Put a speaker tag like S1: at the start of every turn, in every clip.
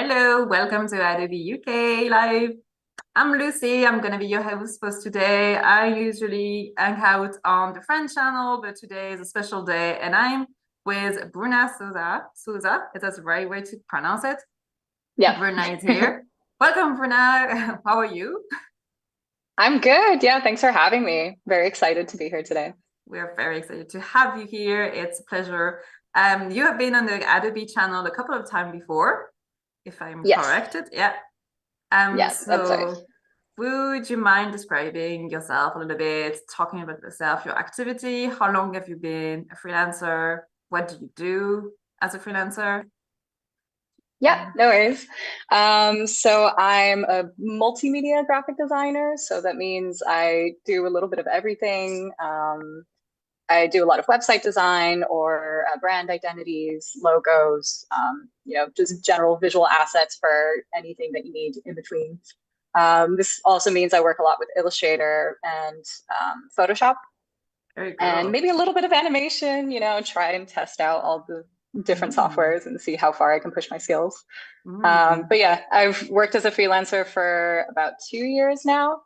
S1: Hello, welcome to Adobe UK Live. I'm Lucy. I'm going to be your host for today. I usually hang out on the French channel, but today is a special day, and I'm with Bruna Souza. Souza, is that the right way to pronounce it?
S2: Yeah,
S1: Bruna is here. Welcome, Bruna. How are you?
S2: I'm good. Yeah, thanks for having me. Very excited to be here today.
S1: We're very excited to have you here. It's a pleasure. You have been on the Adobe channel a couple of times before, if I'm
S2: Yes,
S1: corrected. Yeah.
S2: yes, that's right.
S1: So would you mind describing yourself a little bit, talking about yourself, your activity? How long have you been a freelancer? What do you do as a freelancer?
S2: Yeah, no worries. So I'm a multimedia graphic designer. So that means I do a little bit of everything. I do a lot of website design or brand identities, logos, just general visual assets for anything that you need in between. This also means I work a lot with Illustrator and Photoshop.
S1: Very
S2: And
S1: cool.
S2: maybe a little bit of animation, try and test out all the different
S1: Mm,
S2: softwares and see how far I can push my skills.
S1: mm.
S2: But yeah, I've worked as a freelancer for about 2 years now.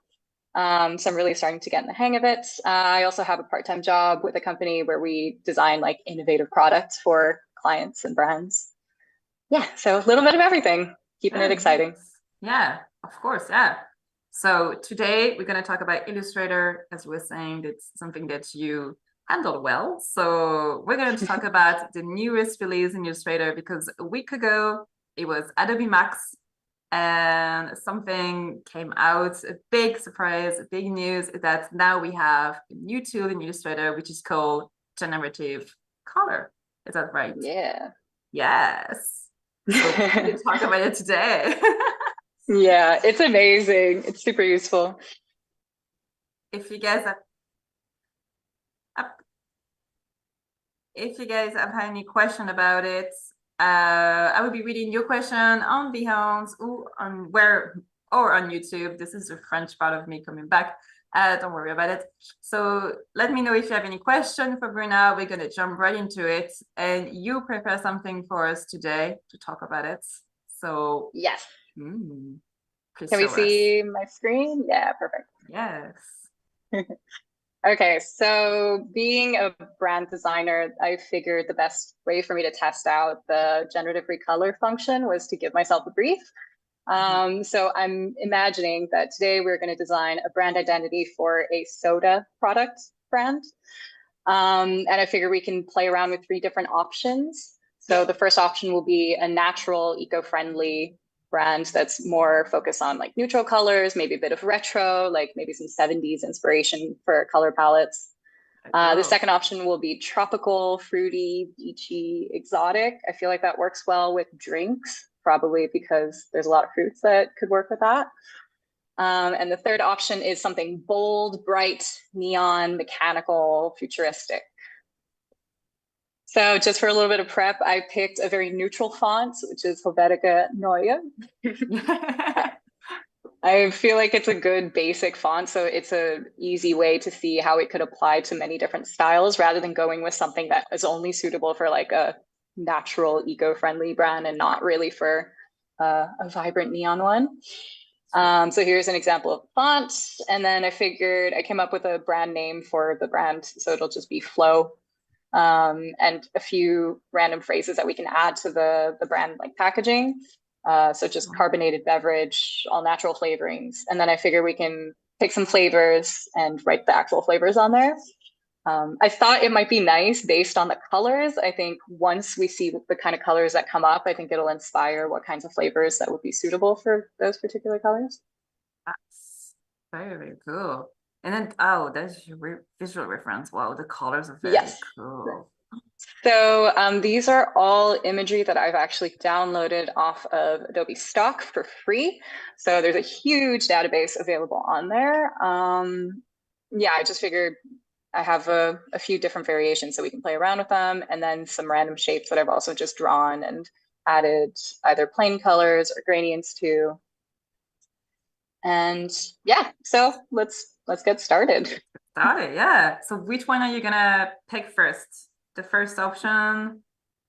S2: So I'm really starting to get in the hang of it. I also have a part-time job with a company where we design like innovative products for clients and brands. Yeah, so a little bit of everything, keeping it
S1: Very
S2: exciting.
S1: nice. Yeah, of course. Yeah. So today we're going to talk about Illustrator. As we were saying, it's something that you handle well. So we're going to talk about the newest release in Illustrator because a week ago it was Adobe Max and something came out, a big surprise, a big news is that now we have a new tool in Illustrator which is called generative color. Is that right?
S2: Yeah.
S1: Yes. So we're going to talk about it today.
S2: Yeah, it's amazing. It's super useful.
S1: If you guys have if you guys have any question about it, I will be reading your question on Behance or on YouTube. This is the French part of me coming back. Don't worry about it. So let me know if you have any question for Bruna. We're gonna jump right into it, and you prepare something for us today to talk about it. So,
S2: Yes.
S1: mm, please
S2: Can we
S1: show us.
S2: see my screen? Yeah, perfect.
S1: Yes.
S2: Okay, so being a brand designer, I figured the best way for me to test out the generative recolor function was to give myself a brief.
S1: Mhm.
S2: So I'm imagining that today we're going to design a brand identity for a soda product brand. And I figure we can play around with three different options.
S1: Yeah.
S2: So the first option will be a natural, eco-friendly brand that's more focused on like neutral colors, maybe a bit of retro, like maybe some 70s inspiration for color palettes. The
S1: Cool.
S2: second option will be tropical, fruity, beachy, exotic. I feel like that works well with drinks, probably because there's a lot of fruits that could work with that. And the third option is something bold, bright, neon, mechanical, futuristic. So just for a little bit of prep, I picked a very neutral font, which is Helvetica Neue. I feel like it's a good basic font, so it's a easy way to see how it could apply to many different styles rather than going with something that is only suitable for like a natural, eco-friendly brand and not really for a vibrant neon one. So here's an example of font, and then I came up with a brand name for the brand, so it'll just be Flow, and a few random phrases that we can add to the brand like packaging. So just carbonated beverage, all natural flavorings. And then I figure we can pick some flavors and write the actual flavors on there. I thought it might be nice based on the colors. I think once we see the kind of colors that come up, I think it'll inspire what kinds of flavors that would be suitable for those particular colors.
S1: That's very, very cool. And then, oh, that's your visual reference. Wow, the colors are very
S2: Yes.
S1: cool.
S2: So these are all imagery that I've actually downloaded off of Adobe Stock for free. So there's a huge database available on there. Yeah, I just figured I have a few different variations so we can play around with them, and then some random shapes that I've also just drawn and added either plain colors or gradients to. And yeah, so let's get started.
S1: Got it. Yeah. So which one are you gonna pick first? The first option?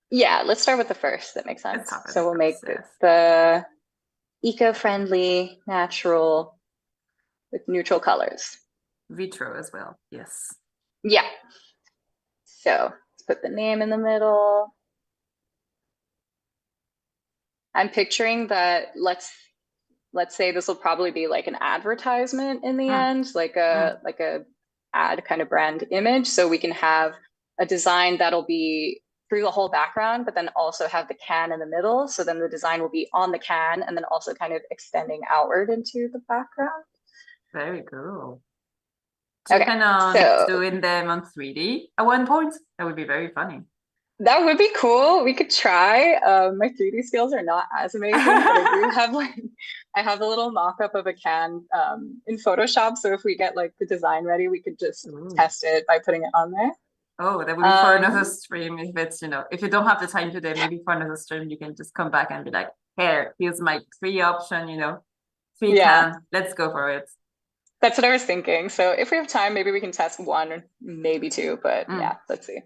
S2: Yeah, let's start with the first. That makes
S1: Let's
S2: sense.
S1: start with
S2: So
S1: the
S2: we'll
S1: first,
S2: make
S1: yes.
S2: the eco-friendly, natural with neutral colors.
S1: Vitro as well, yes.
S2: Yeah. So let's put the name in the middle. I'm picturing that let's say this will probably be like an advertisement in the
S1: Mm,
S2: end,
S1: mm.
S2: like a ad kind of brand image. So we can have a design that'll be through the whole background, but then also have the can in the middle. So then the design will be on the can and then also kind of extending outward into the background.
S1: Very cool. Do you
S2: Okay,
S1: plan on
S2: so
S1: doing them on 3D at one point? That would be very funny.
S2: that would be cool. We could try. My 3D skills are not as amazing, but I do have like I have a little mock-up of a can in Photoshop. So if we get like the design ready, we could just
S1: Ooh.
S2: test it by putting it on there.
S1: Oh, that would be for another
S2: Um,
S1: stream. If it's, if you don't have the time today, maybe for another stream, you can just come back and be like, here's my three option, three
S2: yeah,
S1: can. Let's go for it.
S2: that's what I was thinking. So if we have time, maybe we can test one, maybe two, but
S1: Mm.
S2: yeah, let's see.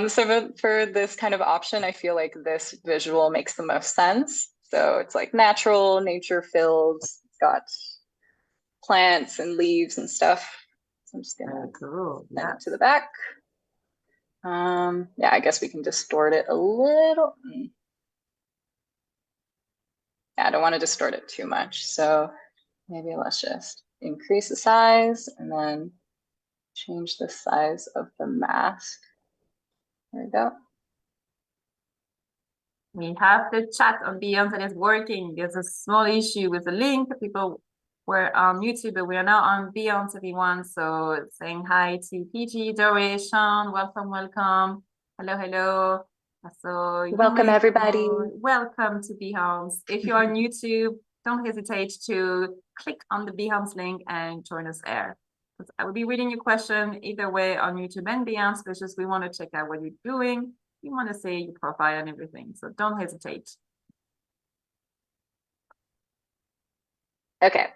S2: So for this kind of option, I feel like this visual makes the most sense. So it's like natural, nature filled. It's got plants and leaves and stuff. So I'm just
S1: Very
S2: gonna
S1: cool.
S2: send it to
S1: Yes.
S2: the back. Yeah, I guess we can distort it a little. Yeah, I don't want to distort it too much. So maybe let's just increase the size and then change the size of the mask. There we go.
S1: We have the chat on Beyond and it's working. There's a small issue with the link. People were on YouTube, but we are now on Beyond everyone. So saying hi to PG, Doris, Sean, welcome, welcome. Hello, hello. So
S2: Welcome, everybody.
S1: welcome to Behance. If you're on YouTube, don't hesitate to click on the Behance link and join us there. I will be reading your question either way on YouTube and Behance, because just we want to check out what you're doing. You want to say your profile and everything, so don't hesitate.
S2: Okay,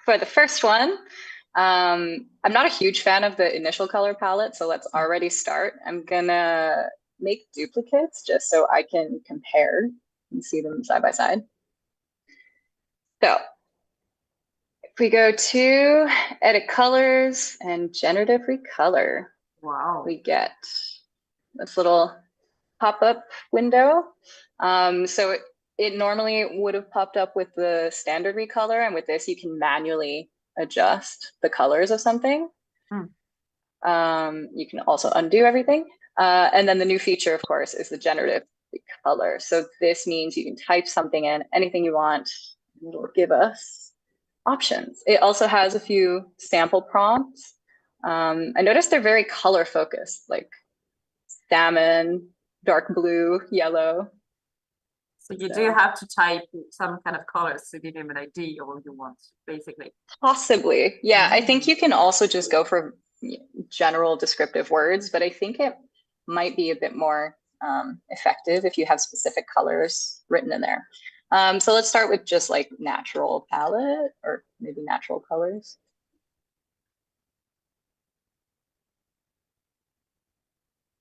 S2: for the first one, I'm not a huge fan of the initial color palette, so let's already start. I'm gonna make duplicates just so I can compare and see them side by side. So if we go to edit colors and generative recolor,
S1: Wow.
S2: we get this little pop-up window. So it normally would have popped up with the standard recolor, and with this you can manually adjust the colors of something. You can also undo everything. And then the new feature, of course, is the generative recolor. So this means you can type something in, anything you want, and it'll give us options. It also has a few sample prompts. I noticed they're very color focused, like salmon, dark blue, yellow.
S1: So you do
S2: So
S1: have to type some kind of colors to give him an idea of what you want, basically.
S2: possibly, yeah. I think
S1: Mm.
S2: you can also just go for general descriptive words, but I think it might be a bit more effective if you have specific colors written in there. So let's start with just like natural palette or maybe natural colors.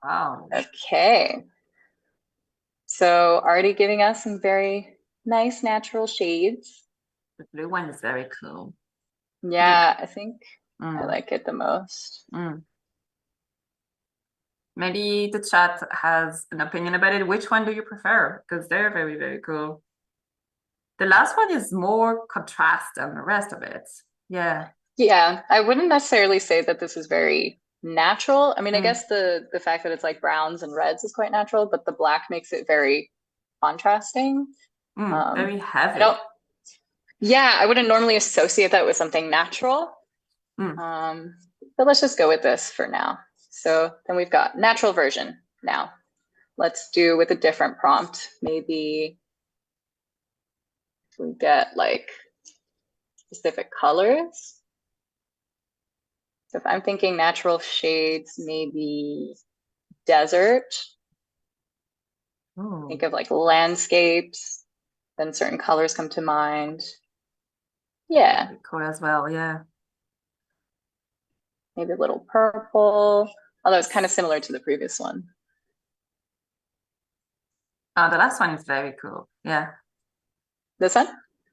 S1: Wow.
S2: Okay. So already giving us some very nice natural shades.
S1: The blue one is very cool.
S2: Yeah, I think I
S1: Mm.
S2: like it the most.
S1: Mm. Maybe the chat has an opinion about it. Which one do you prefer? Because they're very, very cool. The last one is more contrast than the rest of it. Yeah.
S2: Yeah, I wouldn't necessarily say that this is very natural. I mean, I
S1: Mm.
S2: guess the fact that it's like browns and reds is quite natural, but the black makes it very contrasting.
S1: Very
S2: I don't,
S1: heavy.
S2: yeah, I wouldn't normally associate that with something natural.
S1: Mm.
S2: But let's just go with this for now. So then we've got natural version now. Let's do with a different prompt. Maybe we get like specific colors. So if I'm thinking natural shades, maybe desert,
S1: Ooh.
S2: think of like landscapes, then certain colors come to mind. Yeah,
S1: Very cool as well. Yeah.
S2: maybe a little purple, although it's kind of similar to the previous one.
S1: Oh, the last one is very cool. Yeah.
S2: This one?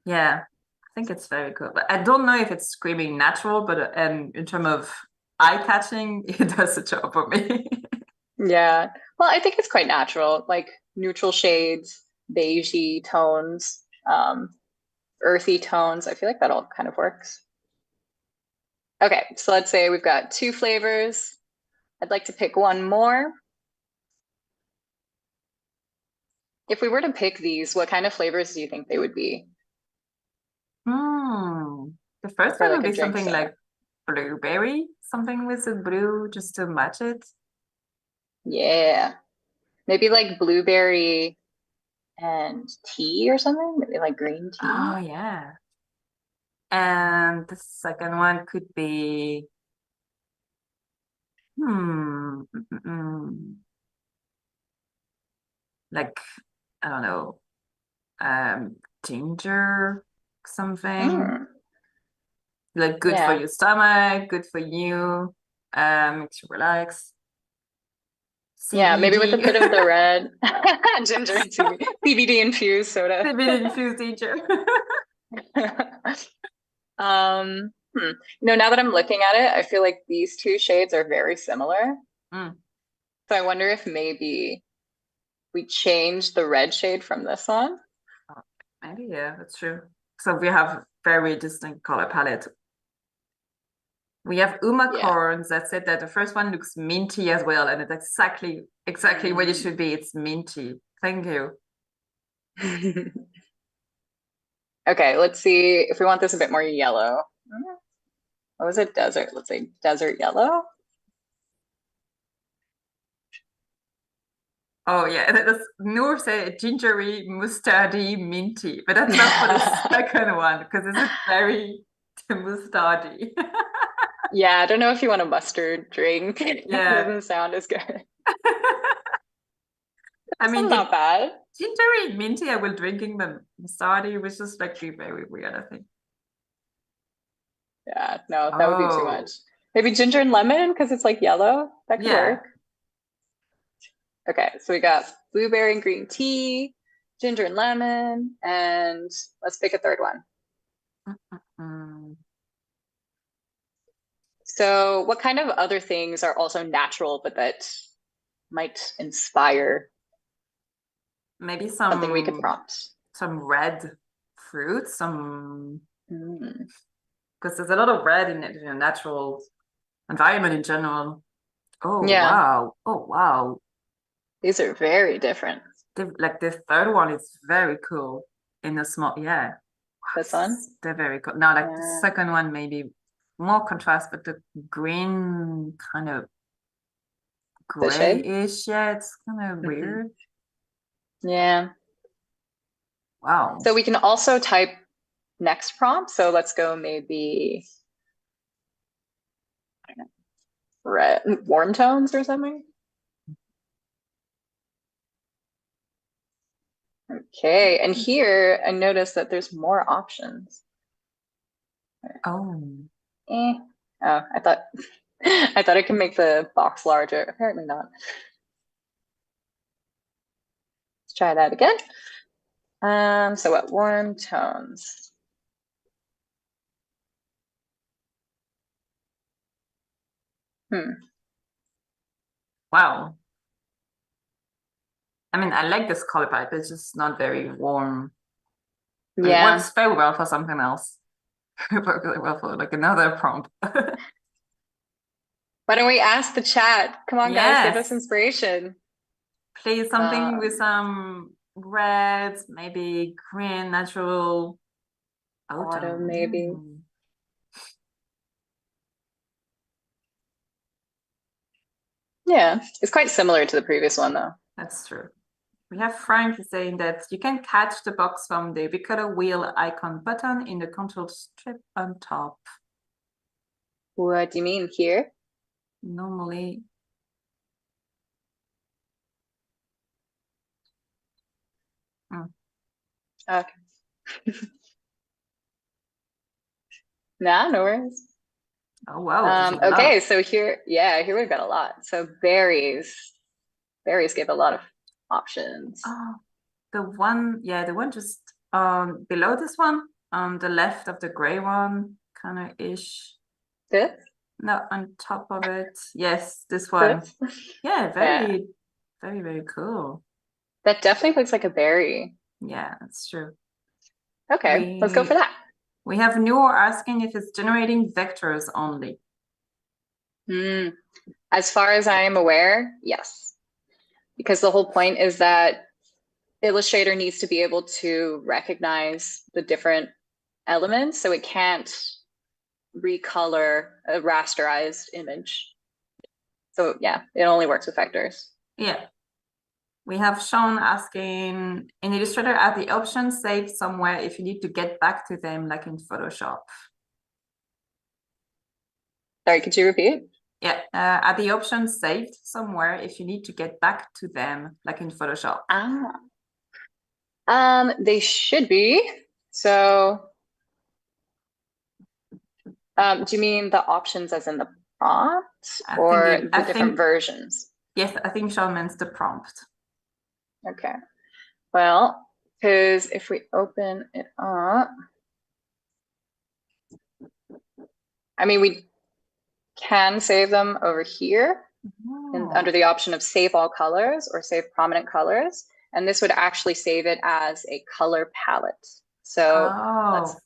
S1: Yeah. I think it's very cool. But I don't know if it's screaming natural, but in terms of eye-catching, it does the job for me.
S2: Yeah. Well, I think it's quite natural, like neutral shades, beigey tones, earthy tones. I feel like that all kind of works. Okay, so let's say we've got two flavors. I'd like to pick one more. If we were to pick these, what kind of flavors do you think they would be
S1: Hmm. The first
S2: for
S1: one would
S2: like a
S1: be
S2: drink
S1: something
S2: soda?
S1: like blueberry, something with the blue just to match it.
S2: Yeah. Maybe like blueberry and tea or something, maybe like green tea.
S1: Oh, yeah. And the second one could be, hmm, like, I don't know, ginger, something
S2: Mm,
S1: like good for
S2: yeah.
S1: your stomach, good for you, makes you relax.
S2: Yeah, maybe with a
S1: CBD,
S2: bit of the red ginger and CBD infused soda.
S1: CBD infused ginger.
S2: Now that I'm looking at it, I feel like these two shades are very similar.
S1: Mm,
S2: So I wonder if maybe we change the red shade from this one.
S1: maybe, yeah, that's true. So we have very distinct color palette. We have Uma
S2: Yeah.
S1: corns that said that the first one looks minty as well, and it's exactly what it
S2: Mm.
S1: should be. It's minty. Thank you.
S2: Okay, let's see if we want this a bit more yellow. What was it? Desert. Let's say desert yellow.
S1: Oh yeah, that's Noor said gingery, mustardy, minty, but that's not for the second one because it's very mustardy.
S2: Yeah, I don't know if you want a mustard drink. It
S1: Yeah.
S2: doesn't sound as good.
S1: I
S2: This
S1: mean,
S2: one's not bad.
S1: gingery, minty, I will drinking them. Mustardy was just like be very weird, I think.
S2: Yeah, no, that would be too much.
S1: Oh,
S2: Maybe ginger and lemon because it's like yellow. That could
S1: yeah.
S2: work. Okay, so we got blueberry and green tea, ginger and lemon, and let's pick a third one.
S1: Mm.
S2: So, what kind of other things are also natural but that might inspire
S1: Maybe
S2: something we could prompt?
S1: some red fruit, some
S2: Mm.
S1: because there's a lot of red in a natural environment in general. Oh
S2: Yeah,
S1: wow. Oh wow.
S2: these are very different.
S1: Like the third one is very cool in a small, yeah.
S2: This one?
S1: They're very cool. Now, like the
S2: Yeah.
S1: second one, maybe more contrast, but the green kind of
S2: This shade?
S1: grayish, yeah, it's kind of
S2: Hmm.
S1: weird.
S2: Yeah.
S1: Wow.
S2: So we can also type next prompt. So let's go maybe red, warm tones or something. Okay, and here I noticed that there's more options.
S1: Oh,
S2: Eh. Oh, I thought I thought I could make the box larger. Apparently not. Let's try that again. So what warm tones? Hmm.
S1: wow. I mean, I like this color palette, but it's just not very warm. It
S2: Yeah.
S1: works very well for something else. It works really well for like another prompt.
S2: Why don't we ask the chat? Come on, guys, give us
S1: Yes.
S2: inspiration.
S1: Please, something with
S2: Um,
S1: some reds, maybe green, natural
S2: autumn,
S1: autumn.
S2: maybe. Yeah, it's quite similar to the previous one, though.
S1: That's true. We have Frank saying that you can catch the box from the recolor wheel icon button in the control strip on top.
S2: What do you mean here?
S1: Normally, mm.
S2: Okay. Nah, no worries.
S1: Oh wow, there's a
S2: Okay,
S1: lot.
S2: so here, yeah, here we've got a lot. So berries. Berries give a lot of options.
S1: Oh, the one, yeah, the one just below this one, on the left of the gray one, kind of ish.
S2: This?
S1: No, on top of it. Yes, this one.
S2: This?
S1: Yeah,
S2: Yeah.
S1: very, very, very cool.
S2: That definitely looks like a berry.
S1: Yeah, that's true.
S2: Okay, let's go for
S1: We
S2: that.
S1: we have Noor asking if it's generating vectors only.
S2: Mm. As far as I am aware, yes. Because the whole point is that Illustrator needs to be able to recognize the different elements, so it can't recolor a rasterized image. So yeah, it only works with vectors.
S1: Yeah. We have Sean asking in Illustrator, are the options saved somewhere if you need to get back to them, like in Photoshop?
S2: Sorry, could you repeat?
S1: Yeah, are the options saved somewhere if you need to get back to them, like in Photoshop?
S2: Ah, they should be. So, do you mean the options as in the prompt or
S1: I
S2: the different
S1: think,
S2: versions?
S1: yes, I think Sean means the prompt.
S2: Okay. Well, because if we open it up, I mean, we can save them over here and under
S1: Oh,
S2: the option of save all colors or save prominent colors. And this would actually save it as a color palette. So let's
S1: oh,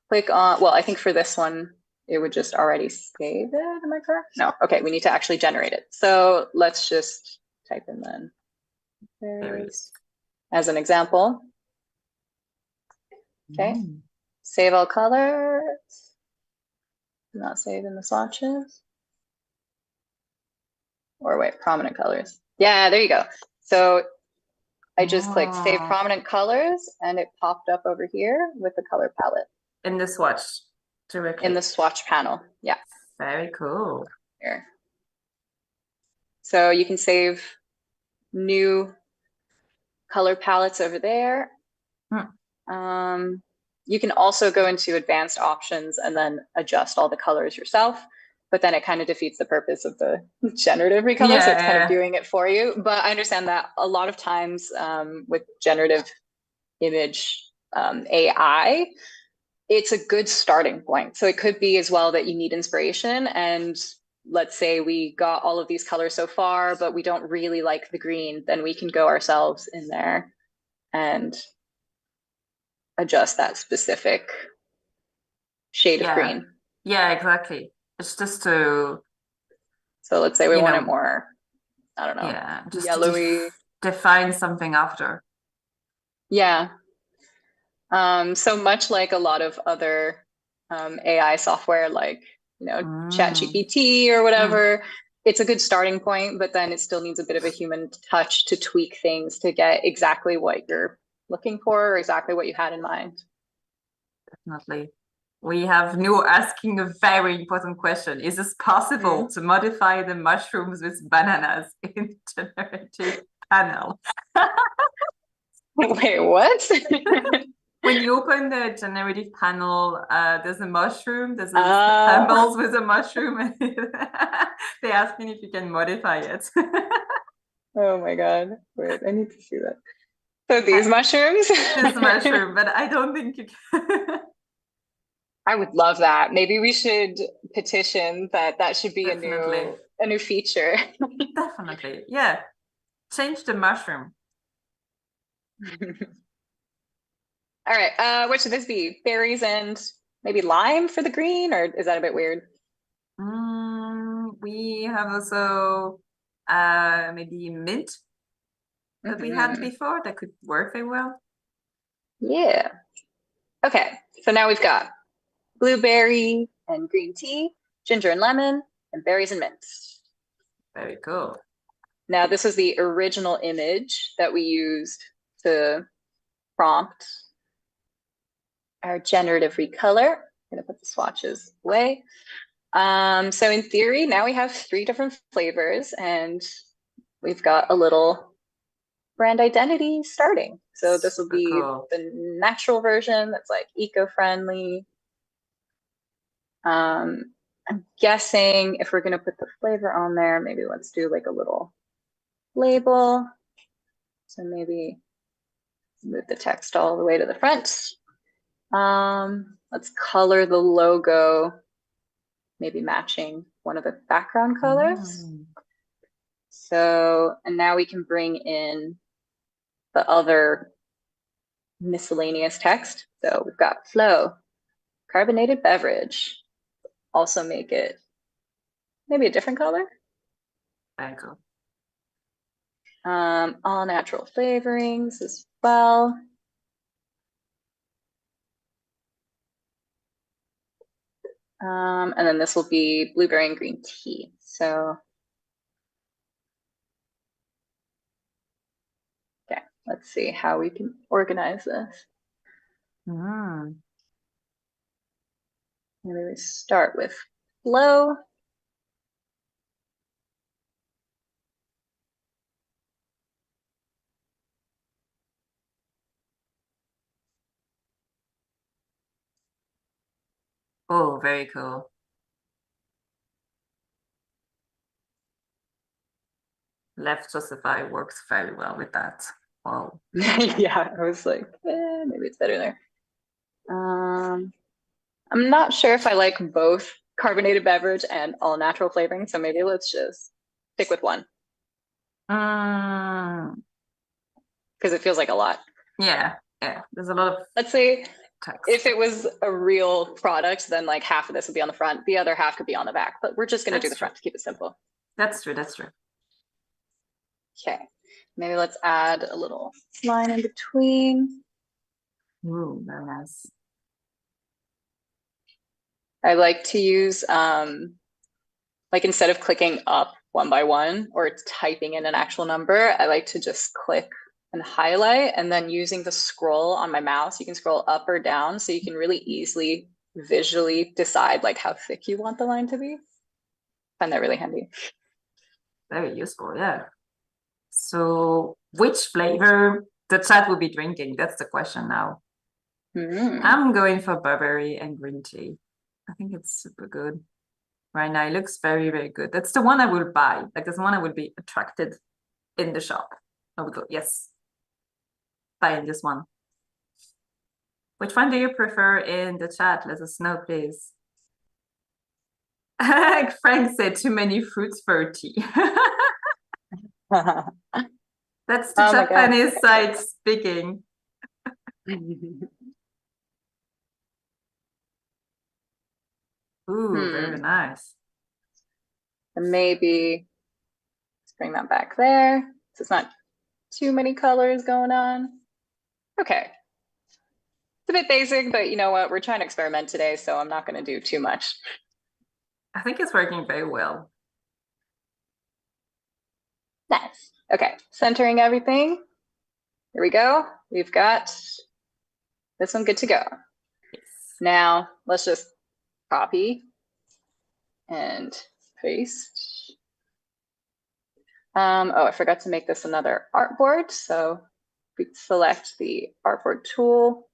S2: click on, well, I think for this one, it would just already save it. Am I correct? No. Okay, we need to actually generate it. So let's just type in then
S1: there is.
S2: as an example. Okay, save all colors. Not save in the swatches. Or wait, prominent colors. Yeah, there you go. So I just clicked save
S1: Oh,
S2: prominent colors and it popped up over here with the color palette
S1: in the swatch
S2: in the
S1: directly.
S2: swatch panel. Yeah,
S1: Very cool.
S2: here. So you can save new color palettes over there.
S1: Hmm.
S2: You can also go into advanced options and then adjust all the colors yourself, but then it kind of defeats the purpose of the generative recolor. So
S1: Yeah,
S2: it's kind of
S1: yeah,
S2: doing it for you. But I understand that a lot of times with generative image AI, it's a good starting point. So it could be as well that you need inspiration. And let's say we got all of these colors so far, but we don't really like the green, then we can go ourselves in there and adjust that specific shade of
S1: yeah,
S2: green.
S1: yeah, exactly. It's just to,
S2: So let's say we
S1: you
S2: want it
S1: know,
S2: more, I don't know,
S1: yeah, just to
S2: yellowy.
S1: define something after.
S2: Yeah. So much like a lot of other AI software, like,
S1: Mm,
S2: ChatGPT or
S1: mm,
S2: whatever, it's a good starting point, but then it still needs a bit of a human touch to tweak things to get exactly what you're looking for or exactly what you had in mind.
S1: definitely. We have New asking a very important question. Is it possible
S2: Mm.
S1: to modify the mushrooms with bananas in generative panel?
S2: Wait, what?
S1: When you open the generative panel, there's a mushroom, there's a
S2: Oh,
S1: symbols with a mushroom, and they're asking if you can modify it.
S2: oh my God. Wait, I need to see that. So these mushrooms?
S1: This mushroom, but I don't think you can.
S2: I would love that. Maybe we should petition that that should be a
S1: Definitely.
S2: new feature.
S1: Definitely. Yeah. Change the mushroom.
S2: All right. What should this be? Berries and maybe lime for the green, or is that a bit weird?
S1: We have also maybe mint that we had
S2: Hmm.
S1: before that could work very well.
S2: Yeah. Okay. So now we've got blueberry and green tea, ginger and lemon, and berries and mint.
S1: Very cool.
S2: Now, this was the original image that we used to prompt our generative recolor. I'm going to put the swatches away. So in theory, now we have 3 different flavors and we've got a little brand identity starting. So this will
S1: Super
S2: be
S1: cool.
S2: the natural version that's like eco-friendly. I'm guessing if we're going to put the flavor on there, maybe let's do like a little label. So maybe Move the text all the way to the front. Let's color the logo, maybe matching one of the background colors. So, and now we can bring in the other miscellaneous text. So we've got flow, carbonated beverage. Also make it maybe a different color.
S1: Very cool.
S2: All natural flavorings as well. And then this will be blueberry and green tea. So, okay, let's see how we can organize this. Maybe we start with flow.
S1: Oh, very cool. Left justify works very well with that. Wow.
S2: Yeah, I was like, maybe it's better there. I'm not sure if I like both carbonated beverage and all natural flavoring, so maybe let's just stick with one. Because it feels like a lot.
S1: Yeah, yeah. There's a lot of
S2: Let's say
S1: text.
S2: If it was a real product, then like half of this would be on the front, the other half could be on the back, but we're just going to do the front to keep it simple.
S1: That's true, that's true.
S2: Okay, maybe let's add a little line in between.
S1: Ooh, very nice.
S2: I like to use, like instead of clicking up one by one or typing in an actual number, I like to just click and highlight, and then using the scroll on my mouse, you can scroll up or down, so you can really easily visually decide like how thick you want the line to be. I find that really handy.
S1: Very useful, yeah. So which flavor the chat will be drinking? That's the question now. I'm going for blueberry and green tea. I think it's super good. Right now, it looks very, very good. That's the one I will buy. Like, that's the one I would be attracted in the shop. I would go, yes, buying this one. Which one do you prefer in the chat? Let us know, please. Frank said too many fruits for tea. That's the Japanese side speaking. Ooh, very nice.
S2: And maybe let's bring that back there. So it's not too many colors going on. Okay. It's a bit basic, but you know what? We're trying to experiment today, so I'm not going to do too much.
S1: I think it's working very well.
S2: Nice. Okay, centering everything. Here we go. We've got this one good to go.
S1: Yes.
S2: Now let's just copy and paste. Oh, I forgot to make this another artboard. So we select the artboard tool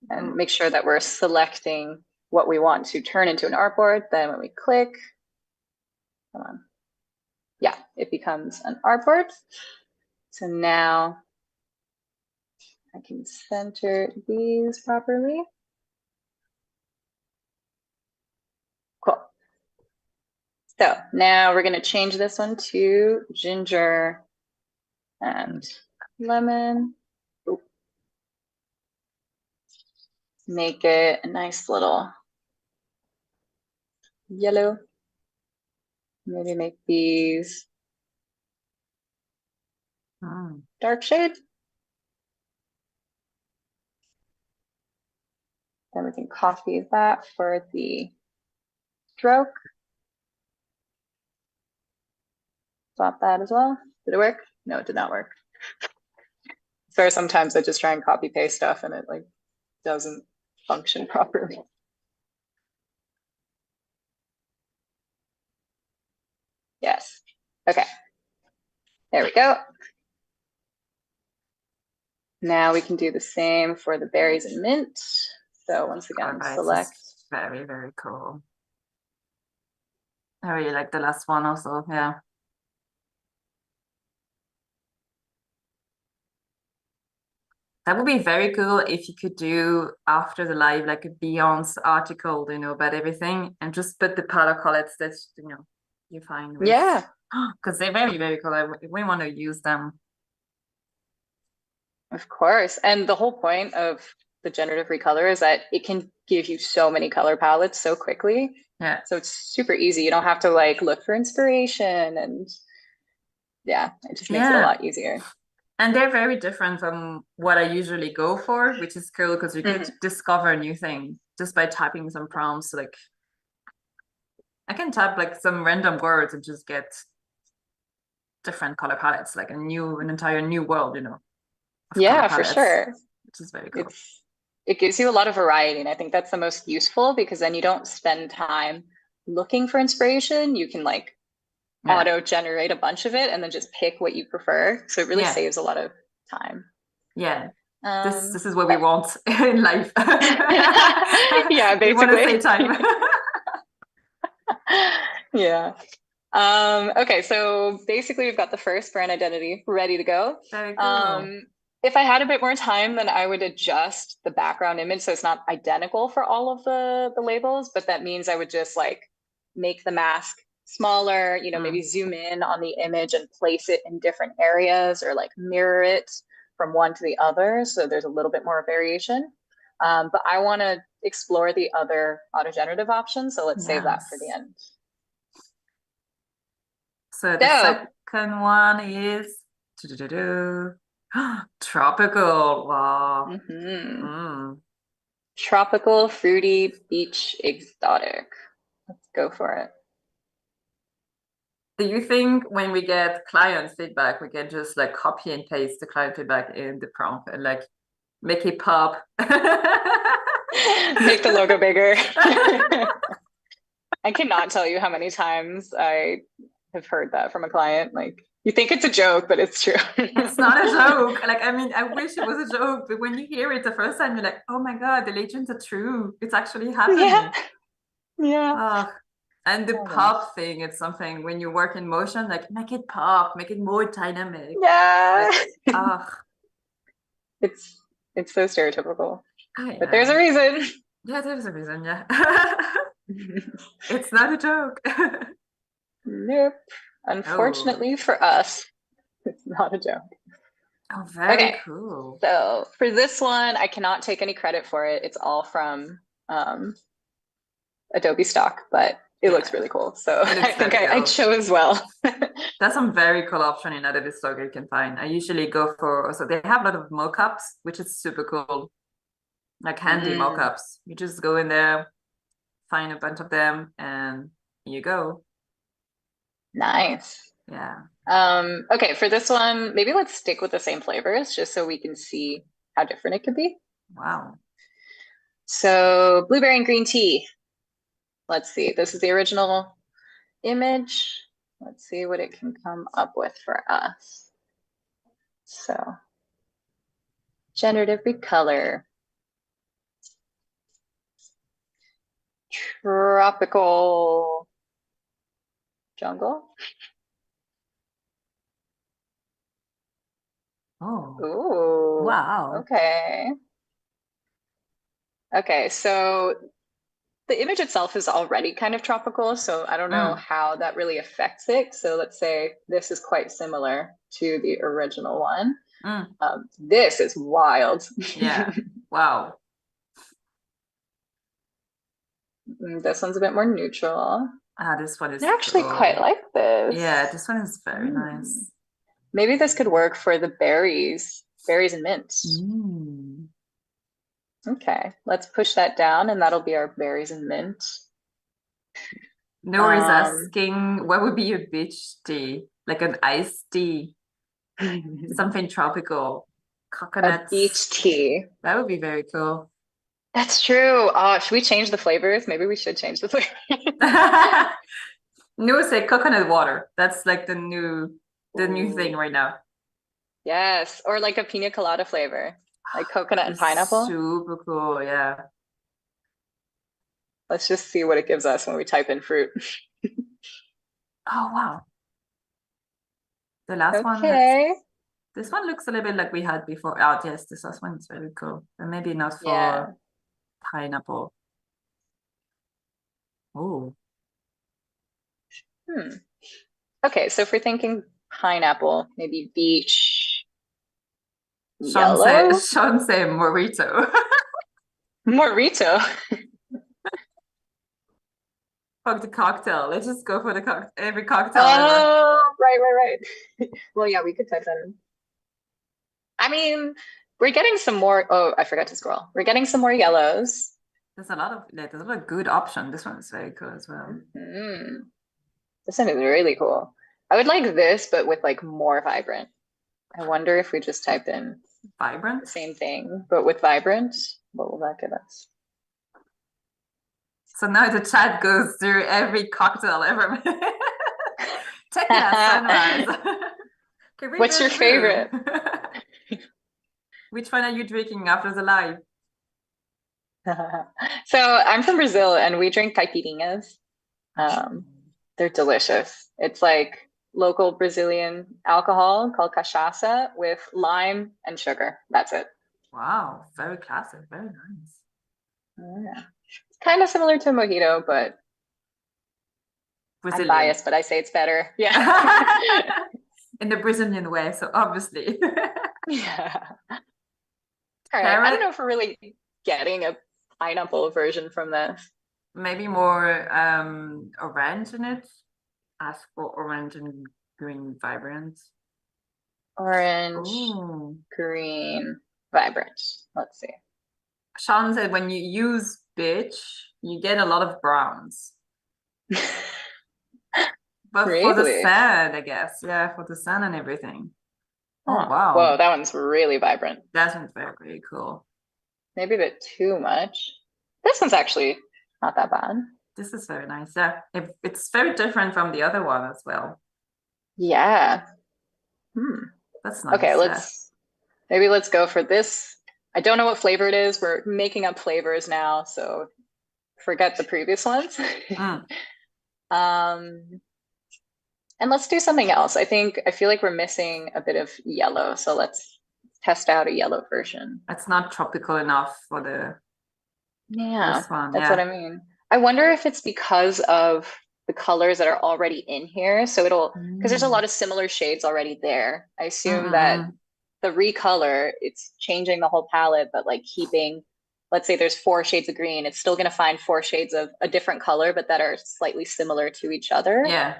S2: and make sure that we're selecting what we want to turn into an artboard. Then when we click, come on. Yeah, it becomes an artboard. So now I can center these properly. Cool. So now we're going to change this one to ginger and lemon. Ooh. Make it a nice little yellow. Maybe make these dark shade. Then we can copy that for the stroke. Swap that as well. Did it work? No, it did not work. So sometimes I just try and copy paste stuff and it like doesn't function properly. Yes. Okay. There we go. Now we can do the same for the berries and mint. So once again, select.
S1: Very, very cool. I really like the last one also, yeah. That would be very cool if you could do after the live like a Beyonce article, about everything, and just put the color palettes that you find with,
S2: Yeah,
S1: because they're very, very cool. We want to use them.
S2: of course. And the whole point of the generative recolor is that it can give you so many color palettes so quickly.
S1: Yeah.
S2: So it's super easy. You don't have to like look for inspiration, and yeah, it just makes it a lot easier.
S1: And they're very different from what I usually go for, which is cool because you could discover new things just by typing some prompts. Like I can type like some random words and just get different color palettes, like an entire new world, of color
S2: Yeah, for
S1: palettes,
S2: sure.
S1: which is very cool.
S2: It gives you a lot of variety, and I think that's the most useful because then you don't spend time looking for inspiration. You can like auto generate a bunch of it and then just pick what you prefer. So it really saves a lot of time.
S1: Yeah. This is what we want in life.
S2: Yeah, basically.
S1: We want to save time.
S2: Yeah. Okay, so basically we've got the first brand identity ready to go.
S1: Very cool.
S2: If I had a bit more time, then I would adjust the background image so it's not identical for all of the labels, but that means I would just like make the mask smaller, maybe zoom in on the image and place it in different areas, or like mirror it from one to the other. So there's a little bit more variation. But I want to explore the other auto-generative options. So let's save that for the end.
S1: So the second one is tropical. Wow.
S2: Tropical, fruity, beach, exotic. Let's go for it.
S1: Do you think when we get client feedback, we can just like copy and paste the client feedback in the prompt and like make it pop?
S2: Make the logo bigger. I cannot tell you how many times I have heard that from a client. Like, you think it's a joke, but it's true.
S1: It's not a joke. Like, I mean, I wish it was a joke, but when you hear it the first time, you're like, oh my God, the legends are true. It's actually happening.
S2: Yeah.
S1: And the pop thing, it's something when you work in motion, like make it pop, make it more dynamic.
S2: Yeah.
S1: Like,
S2: it's so stereotypical. But there's a reason.
S1: Yeah, there's a reason, yeah. It's not a joke.
S2: Nope. Unfortunately for us, it's not a joke.
S1: Oh, very cool.
S2: So for this one, I cannot take any credit for it. It's all from Adobe stock, but it looks really cool. So I think I chose well.
S1: That's some very cool option in Adobe stock you can find. I usually go for, so they have a lot of mockups, which is super cool. Like handy mockups. You just go in there, find a bunch of them, and you go.
S2: Nice.
S1: Yeah.
S2: Okay, for this one, maybe let's stick with the same flavors just so we can see how different it could be.
S1: Wow.
S2: So blueberry and green tea. Let's see. This is the original image. Let's see what it can come up with for us. So generative recolor. Tropical jungle.
S1: Oh.
S2: Ooh.
S1: Wow.
S2: Okay. Okay, so the image itself is already kind of tropical, so I don't know how that really affects it. So let's say this is quite similar to the original one. This is wild.
S1: Yeah. Wow.
S2: This one's a bit more neutral.
S1: This one is
S2: I actually quite like this.
S1: Yeah, this one is very nice.
S2: Maybe this could work for the berries and mint. Okay, let's push that down, and that'll be our berries and mint.
S1: Nora's asking, what would be your beach tea? Like an iced tea, something tropical, coconut.
S2: A beach tea.
S1: That would be very cool.
S2: That's true. Should we change the flavors? Maybe we should change the flavors.
S1: No, say coconut water. That's like the new thing right now.
S2: Yes, or like a pina colada flavor, like coconut and pineapple.
S1: Super cool, yeah.
S2: Let's just see what it gives us when we type in fruit.
S1: Oh, wow. The last one.
S2: Okay.
S1: This one looks a little bit like we had before. Oh, yes, this last one is very cool. But maybe not
S2: Yeah.
S1: for pineapple. Oh,
S2: Okay, so if we're thinking pineapple, maybe beach
S1: Sean
S2: yellow,
S1: say Morito.
S2: Morito.
S1: Fuck the cocktail. Let's just go for the every cocktail ever.
S2: Oh, right. Well, yeah, we could type that in. I mean, we're getting some more. Oh, I forgot to scroll. We're getting some more yellows.
S1: There's a lot of good option. This one is very cool as well.
S2: This one is really cool. I would like this, but with like more vibrant. I wonder if we just type in
S1: Vibrant?
S2: the same thing, but with vibrant, what will that give us?
S1: So now the chat goes through every cocktail ever. Tequila sunrise.
S2: What's your favorite?
S1: Which one are you drinking after the live?
S2: So I'm from Brazil and we drink caipirinhas. They're delicious. It's like local Brazilian alcohol called cachaça with lime and sugar. That's it.
S1: Wow, very classic, very nice.
S2: Yeah. It's kind of similar to a mojito, but
S1: Brazilian.
S2: I'm biased, but I say it's better. Yeah.
S1: In the Brazilian way, so obviously.
S2: Yeah. All right. I don't know if we're really getting a pineapple version from this.
S1: Maybe more orange in it. Ask for orange and green vibrant.
S2: Orange, green, vibrant. Let's see.
S1: Sean said when you use bitch, you get a lot of browns. But
S2: really?
S1: For the sand, I guess. Yeah, for the sand and everything. Oh, wow.
S2: Whoa, that one's really vibrant.
S1: That one's very, very cool.
S2: Maybe a bit too much. This one's actually not that bad.
S1: This is very nice. Yeah, it's very different from the other one as well.
S2: Yeah.
S1: That's nice.
S2: Okay, let's go for this. I don't know what flavor it is. We're making up flavors now, so forget the previous ones. And let's do something else. I feel like we're missing a bit of yellow, so let's test out a yellow version.
S1: It's not tropical enough for
S2: this one. That's what I mean. I wonder if it's because of the colors that are already in here. So because there's a lot of similar shades already there. I assume that the recolor, it's changing the whole palette, but like keeping, let's say there's 4 shades of green, it's still going to find 4 shades of a different color, but that are slightly similar to each other.
S1: Yeah.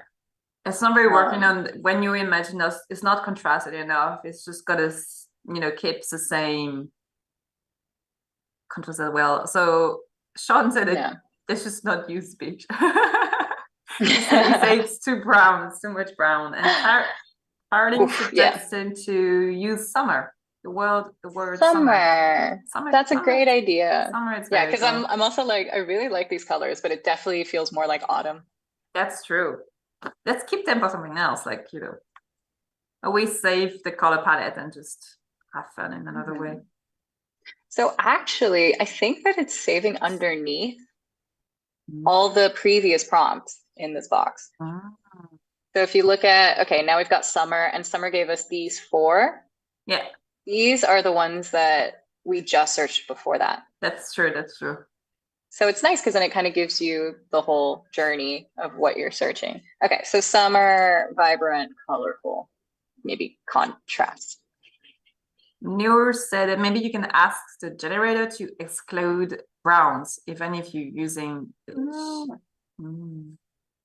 S1: It's not very working on when you imagine us, it's not contrasted enough. It's just got to, keeps the same contrast as well. So Sean said it's just not use beach. He say it's too brown, it's too much brown. And Caroline suggested to use summer. The word summer.
S2: That's a great idea.
S1: Summer, it's
S2: because I'm also like, I really like these colors, but it definitely feels more like autumn.
S1: That's true. Let's keep them for something else, always save the color palette and just have fun in another way.
S2: So actually, I think that it's saving underneath all the previous prompts in this box. So if you look at, okay, now we've got summer, and summer gave us these 4.
S1: Yeah.
S2: These are the ones that we just searched before that.
S1: That's true.
S2: So it's nice because then it kind of gives you the whole journey of what you're searching. Okay, so summer, vibrant, colorful, maybe contrast.
S1: Noor said that maybe you can ask the generator to exclude browns, even if you're using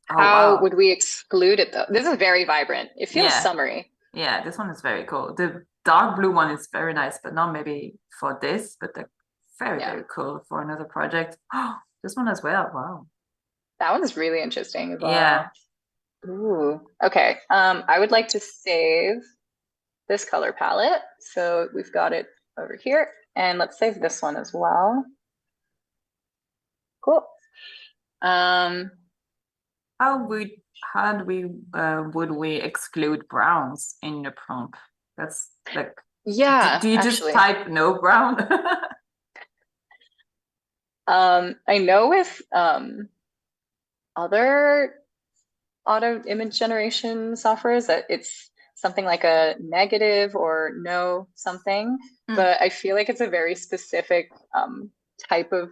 S2: How would we exclude it though? This is very vibrant. It feels summery.
S1: Yeah, this one is very cool. The dark blue one is very nice, but not maybe for this, but the very cool for another project. Oh, this one as well. Wow.
S2: That one's really interesting as well.
S1: Yeah.
S2: Ooh. Okay. I would like to save this color palette. So we've got it over here. And let's save this one as well. Cool. How
S1: would we exclude browns in the prompt? That's like, do you just type no brown?
S2: I know with other auto image generation softwares that it's something like a negative or no something, but I feel like it's a very specific type of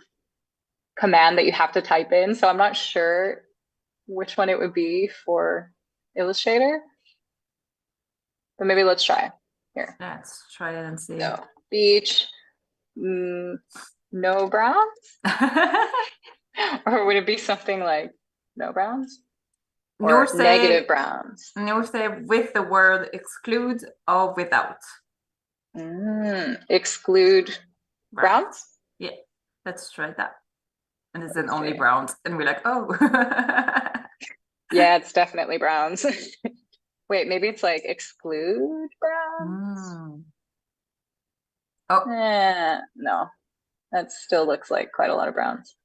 S2: command that you have to type in. So I'm not sure which one it would be for Illustrator, but maybe let's try here.
S1: Let's try it and see.
S2: No, beach, no browns? Or would it be something like no browns? Or negative browns?
S1: No, say with the word exclude or without.
S2: Exclude browns?
S1: Yeah, let's try that. And it's then only browns. And we're like, oh.
S2: Yeah, it's definitely browns. Wait, maybe it's like exclude browns?
S1: Oh.
S2: No, that still looks like quite a lot of browns.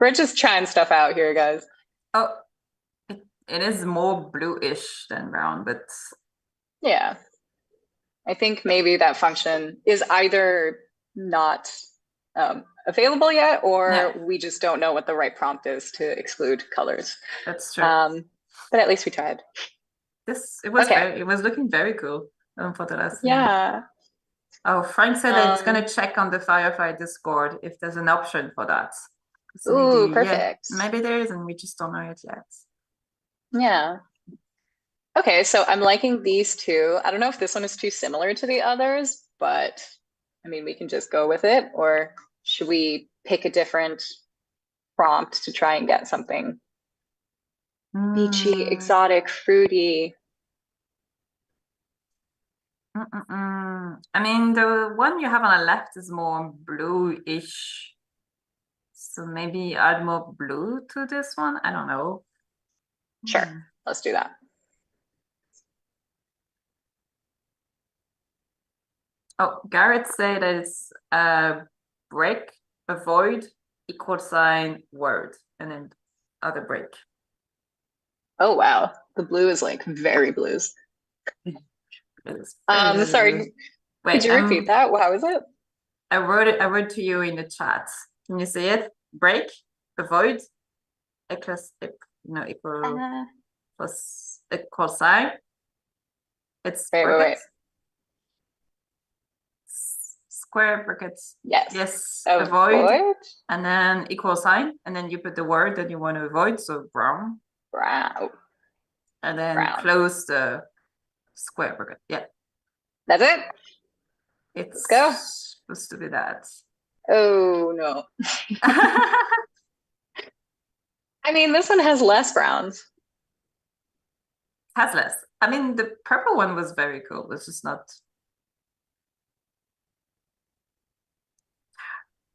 S2: We're just trying stuff out here, guys.
S1: Oh, it is more bluish than brown, but
S2: yeah, I think maybe that function is either not available yet, or we just don't know what the right prompt is to exclude colors.
S1: That's true.
S2: But at least we tried.
S1: It was looking very cool for the last
S2: yeah.
S1: Oh, Frank said that it's gonna check on the Firefly Discord if there's an option for that.
S2: So ooh, maybe, perfect.
S1: Yeah, maybe there is, and we just don't know it yet.
S2: Yeah. Okay, so I'm liking these two. I don't know if this one is too similar to the others, but I mean, we can just go with it, or should we pick a different prompt to try and get something beachy, exotic, fruity?
S1: I mean, the one you have on the left is more bluish. So maybe add more blue to this one. I don't know.
S2: Sure, let's do that.
S1: Oh, Garrett said that it's break, avoid, equal sign, word, and then other break.
S2: Oh, wow. The blue is like very blues. Sorry, wait, could you repeat that? How is it?
S1: I wrote to you in the chat. Can you see it? Break, avoid, equal plus equal sign. It's
S2: wait.
S1: Square brackets.
S2: Yes.
S1: Avoid, and then equal sign, and then you put the word that you want to avoid. So brown. And then close the square bracket. Yeah.
S2: That's it.
S1: Let's
S2: go.
S1: Supposed to be that.
S2: Oh no. I mean, this one has less browns.
S1: Has less. I mean, the purple one was very cool. It's just not.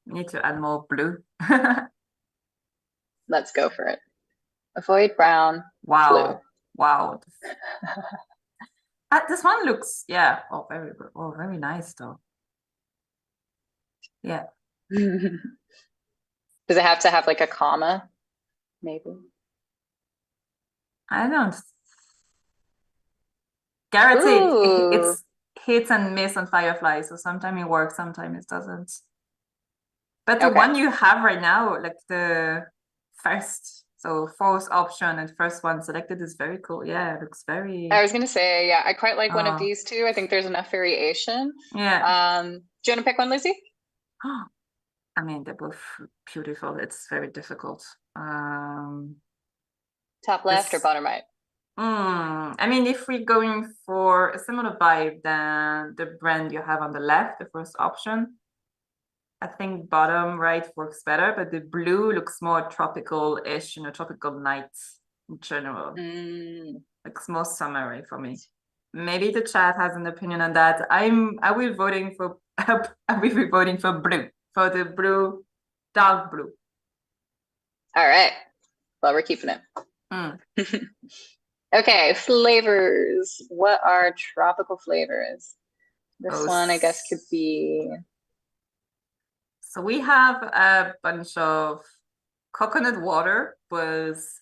S1: We need to add more blue.
S2: Let's go for it. Avoid brown.
S1: Wow.
S2: Blue.
S1: Wow. This one looks, very nice though. Yeah.
S2: Does it have to have like a comma? Maybe.
S1: I don't. Garrett, it's hits and miss on Firefly, so sometimes it works, sometimes it doesn't. But the one you have right now, like the fourth option and first one selected is very cool. Yeah, it looks very.
S2: I was gonna say, yeah, I quite like one of these two. I think there's enough variation.
S1: Yeah.
S2: Do you want to pick one, Lucy?
S1: I mean, they're both beautiful. It's very difficult.
S2: Top left or bottom right?
S1: I mean, if we're going for a similar vibe than the brand you have on the left, the first option, I think bottom right works better, but the blue looks more tropical-ish, tropical nights in general. Looks more summery for me. Maybe the chat has an opinion on that. I will be voting for blue, for the blue, dark blue.
S2: All right. Well, we're keeping it. Okay, flavors. What are tropical flavors? This one, I guess, could be.
S1: So we have a bunch of coconut water was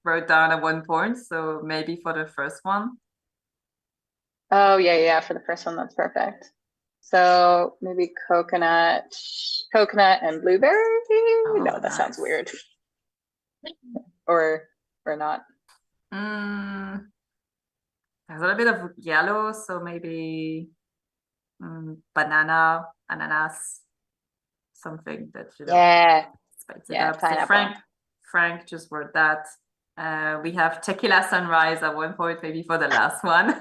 S1: wrote down at one point. So maybe for the first one.
S2: Oh, yeah. For the first one, that's perfect. So maybe coconut and blueberry? Oh, no, that sounds weird. or not?
S1: Mm, there's a little bit of yellow, so maybe banana, ananas, something that,
S2: Yeah,
S1: spice it
S2: yeah,
S1: up. So
S2: pineapple.
S1: Frank just wrote that. We have tequila sunrise at one point, maybe for the last one.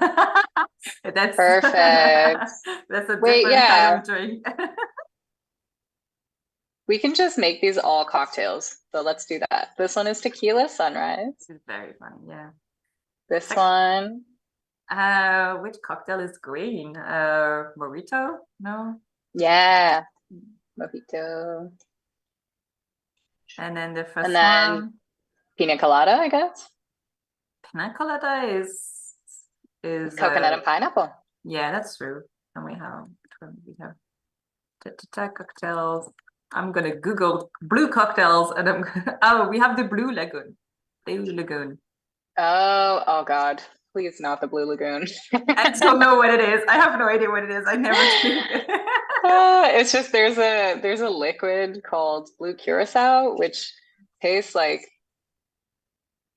S1: That's
S2: Perfect.
S1: that's a
S2: Wait,
S1: different kind
S2: yeah,
S1: of drink.
S2: we can just make these all cocktails. So let's do that. This one is tequila sunrise.
S1: This is very funny, yeah.
S2: This one,
S1: Which cocktail is green? Mojito? No.
S2: yeah, mojito.
S1: And then the
S2: And
S1: first
S2: then
S1: one,
S2: pina colada, I guess.
S1: pina colada is
S2: Coconut and pineapple.
S1: yeah, that's true. And we have cocktails. I'm gonna Google blue cocktails, and oh, we have the Blue Lagoon. Blue Lagoon.
S2: Oh God. Please not the Blue Lagoon.
S1: I don't know what it is. I have no idea what it is. I never drink it.
S2: It's just there's a liquid called blue curacao, which tastes like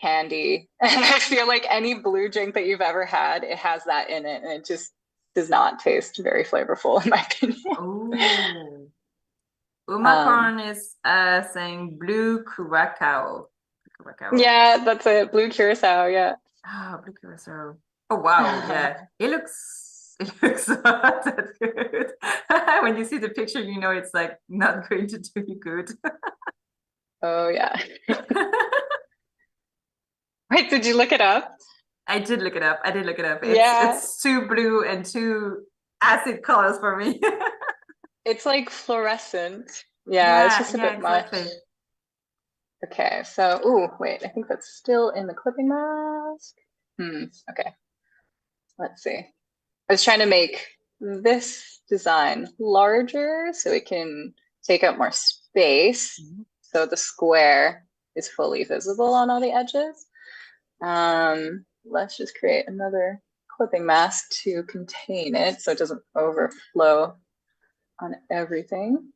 S2: candy. And I feel like any blue drink that you've ever had, it has that in it, and it just does not taste very flavorful in my opinion.
S1: Oh,
S2: Um,
S1: Umacorn is saying blue curacao. Curacao.
S2: yeah, that's it. Blue curacao, yeah.
S1: Ah, blue curacao. Oh wow, yeah. It looks not that good. When you see the picture, you know it's like not going to do you good.
S2: Oh yeah. Wait, did you look it up?
S1: I did look it up. I did look it up.
S2: Yeah,
S1: It's too blue and too acid colors for me.
S2: it's like fluorescent. Yeah, it's
S1: Yeah,
S2: just a
S1: yeah,
S2: bit much.
S1: exactly.
S2: Okay, so, ooh, wait, I think that's still in the clipping mask. Okay, let's see. I was trying to make this design larger so it can take up more space. So the square is fully visible on all the edges. Let's just create another clipping mask to contain it so it doesn't overflow on everything.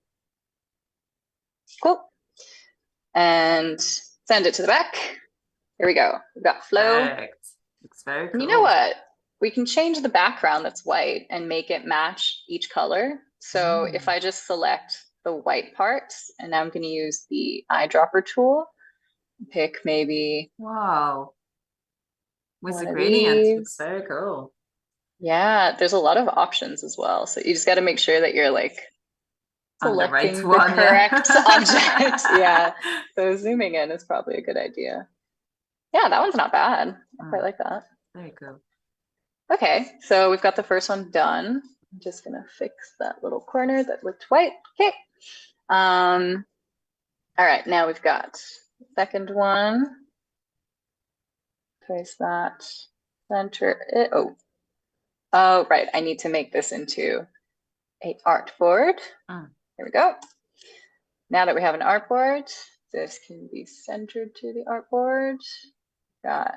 S2: Cool. And send it to the back. Here we go. We've got flow.
S1: Perfect. Looks very
S2: And you know
S1: cool.
S2: what? We can change the background that's white and make it match each color. So if I just select the white parts, and now I'm going to use the eyedropper tool, pick maybe
S1: Wow. With the
S2: one of
S1: gradient. Looks
S2: these.
S1: very cool.
S2: Yeah, there's a lot of options as well. So you just got to make sure that you're like
S1: On the right
S2: selecting the
S1: one, yeah.
S2: correct object. Yeah. So zooming in is probably a good idea. Yeah, that one's not bad. I quite like that.
S1: Very cool.
S2: Okay, so we've got the first one done. I'm just gonna fix that little corner that looked white. Okay. All right, now we've got the second one. Place that, center it. Oh, right. I need to make this into an artboard. Here we go. Now that we have an artboard, this can be centered to the artboard. Got